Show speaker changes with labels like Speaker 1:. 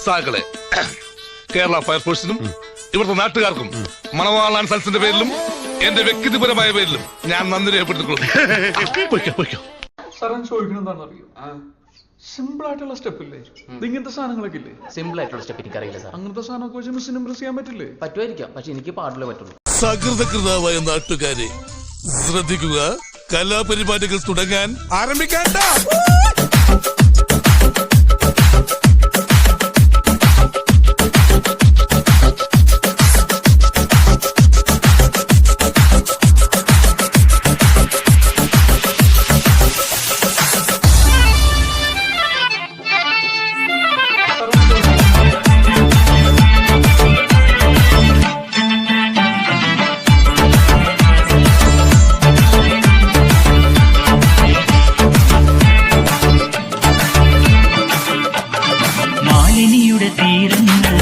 Speaker 1: സാകളെ കേരള ഫയർഫോഴ്സിനും ഇവിടുത്തെ നാട്ടുകാർക്കും മണവാളാൻ സൽസിന്റെ പേരിലും എന്റെ വ്യക്തിപരമായ പേരിലും ഞാൻ നന്ദി രേഖപ്പെടുത്തിക്കൊള്ളുന്നു.
Speaker 2: സാറൻ ചോദിക്കണം എന്താണെന്ന് അറിയോ? സിമ്പിൾ ആയിട്ടുള്ള സ്റ്റെപ്പ് ഇല്ലേ? ഇങ്ങനത്തെ സാധനങ്ങളൊക്കെ ഇല്ലേ?
Speaker 3: സിമ്പിൾ ആയിട്ടുള്ള സ്റ്റെപ്പ് എനിക്കറിയില്ല സാർ.
Speaker 2: അങ്ങനത്തെ സാധനമൊക്കെ വെച്ച് മിസ്സിന് ഇംപ്രസ് ചെയ്യാൻ പറ്റില്ലേ?
Speaker 3: പറ്റുമായിരിക്കാം, പക്ഷെ എനിക്ക് പാടില്ല പറ്റുള്ളൂ.
Speaker 1: സകൃതകൃതാവായ നാട്ടുകാരെ ശ്രദ്ധിക്കുക, കലാപരിപാടികൾ തുടങ്ങാൻ ആരംഭിക്കാൻ.
Speaker 4: തീരങ്ങൾ